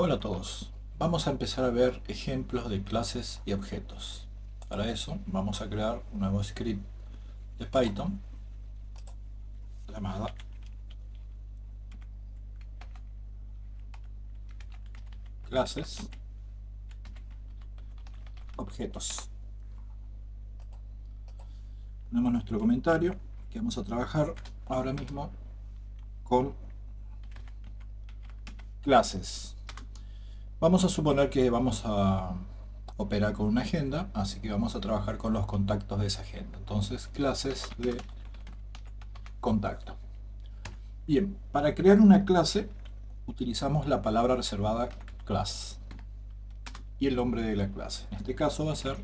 Hola a todos. Vamos a empezar a ver ejemplos de clases y objetos. Para eso vamos a crear un nuevo script de Python llamada clases objetos. Ponemos nuestro comentario que vamos a trabajar ahora mismo con clases. Vamos a suponer que vamos a operar con una agenda, así que vamos a trabajar con los contactos de esa agenda. Entonces, clases de contacto. Bien, para crear una clase utilizamos la palabra reservada class y el nombre de la clase. En este caso va a ser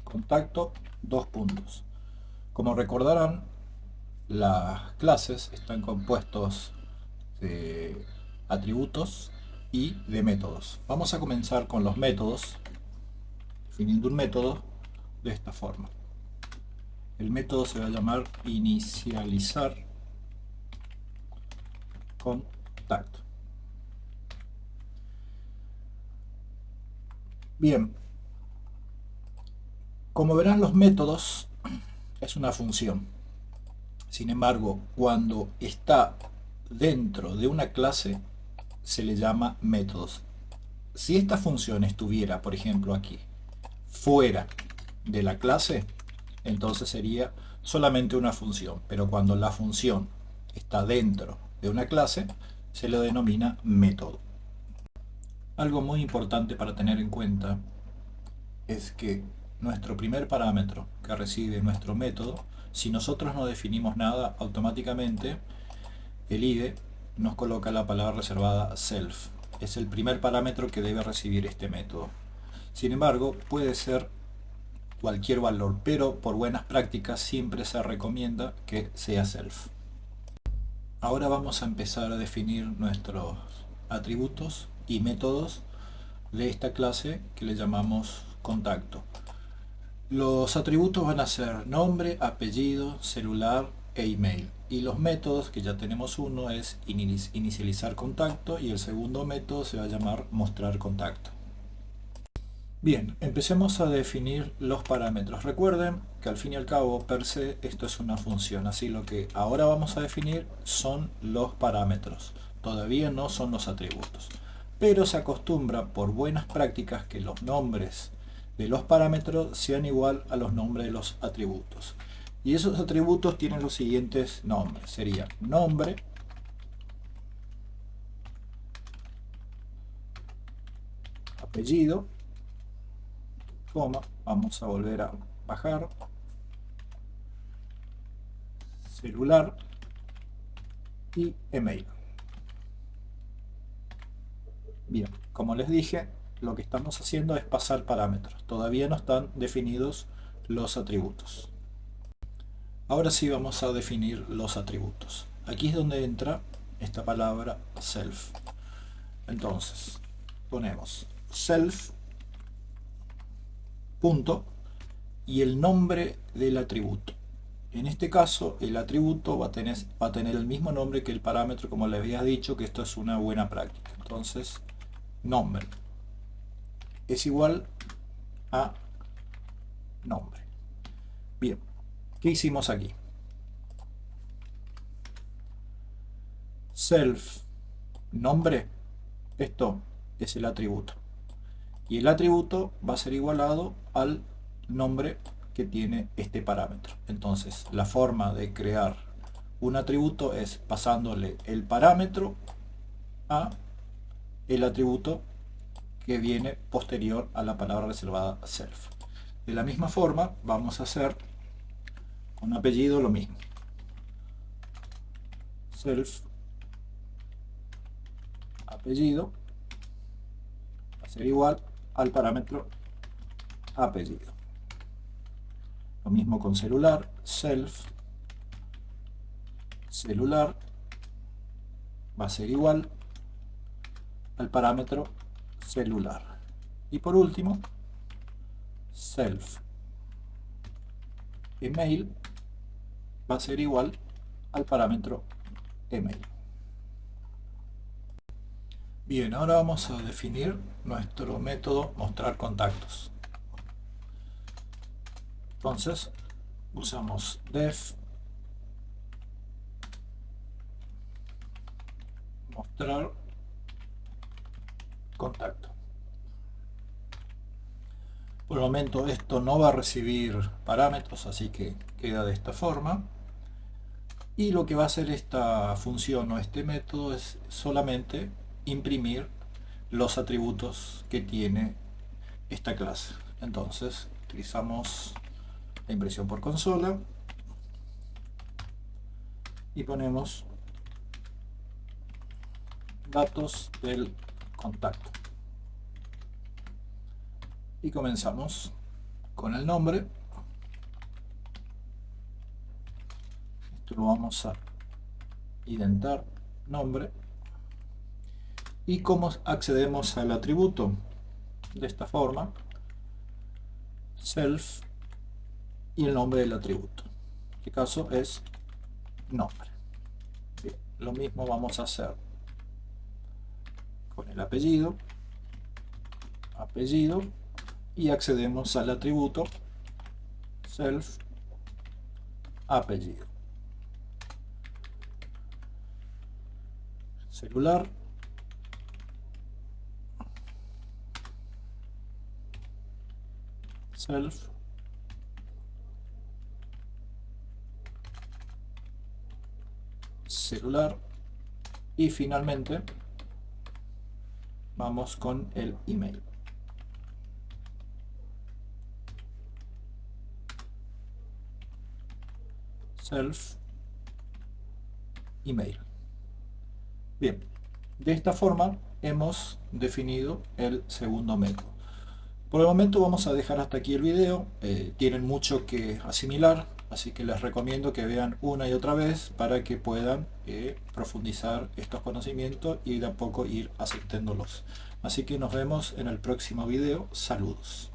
contacto dos puntos. Como recordarán, las clases están compuestos de atributos y de métodos. Vamos a comenzar con los métodos, definiendo un método de esta forma. El método se va a llamar inicializar contacto. Bien, como verán, los métodos es una función. Sin embargo, cuando está dentro de una clase se le llama métodos. Si esta función estuviera, por ejemplo, aquí, fuera de la clase, entonces sería solamente una función. Pero cuando la función está dentro de una clase, se le denomina método. Algo muy importante para tener en cuenta es que nuestro primer parámetro que recibe nuestro método, si nosotros no definimos nada, automáticamente el IDE nos coloca la palabra reservada self. Es el primer parámetro que debe recibir este método. Sin embargo, puede ser cualquier valor, pero por buenas prácticas siempre se recomienda que sea self. Ahora vamos a empezar a definir nuestros atributos y métodos de esta clase que le llamamos contacto. Los atributos van a ser nombre, apellido, celular e email. Y los métodos, que ya tenemos uno, es inicializar contacto y el segundo método se va a llamar mostrar contacto. Bien, empecemos a definir los parámetros. Recuerden que al fin y al cabo, per se, esto es una función. Así lo que ahora vamos a definir son los parámetros. Todavía no son los atributos. Pero se acostumbra por buenas prácticas que los nombres de los parámetros sean igual a los nombres de los atributos. Y esos atributos tienen los siguientes nombres. Sería nombre, apellido, coma, vamos a volver a bajar, celular y email. Bien, como les dije, lo que estamos haciendo es pasar parámetros. Todavía no están definidos los atributos. Ahora sí vamos a definir los atributos. Aquí es donde entra esta palabra self. Entonces, ponemos self punto y el nombre del atributo. En este caso, el atributo va a tener el mismo nombre que el parámetro, como les había dicho, que esto es una buena práctica. Entonces, nombre es igual a nombre. Bien, ¿qué hicimos aquí? Self, nombre, esto es el atributo. Y el atributo va a ser igualado al nombre que tiene este parámetro. Entonces, la forma de crear un atributo es pasándole el parámetro a el atributo que viene posterior a la palabra reservada self. De la misma forma, vamos a hacer con apellido lo mismo. Self, apellido, va a ser igual al parámetro apellido. Lo mismo con celular, self, celular, va a ser igual al parámetro celular. Y por último, self, email, va a ser igual al parámetro email. Bien, ahora vamos a definir nuestro método mostrar contactos. Entonces usamos def mostrar contacto. Por el momento esto no va a recibir parámetros, así que queda de esta forma. Y lo que va a hacer esta función o este método es solamente imprimir los atributos que tiene esta clase. Entonces utilizamos la impresión por consola y ponemos datos del contacto y comenzamos con el nombre. Esto lo vamos a indentar, nombre, y cómo accedemos al atributo de esta forma, self y el nombre del atributo, en este caso es nombre. Bien, lo mismo vamos a hacer con el apellido, y accedemos al atributo self apellido. Celular, self celular, y finalmente vamos con el email. Self email. Bien, de esta forma hemos definido el segundo método. Por el momento vamos a dejar hasta aquí el video. Tienen mucho que asimilar, así que les recomiendo que vean una y otra vez para que puedan profundizar estos conocimientos y de a poco ir aceptándolos. Así que nos vemos en el próximo video. Saludos.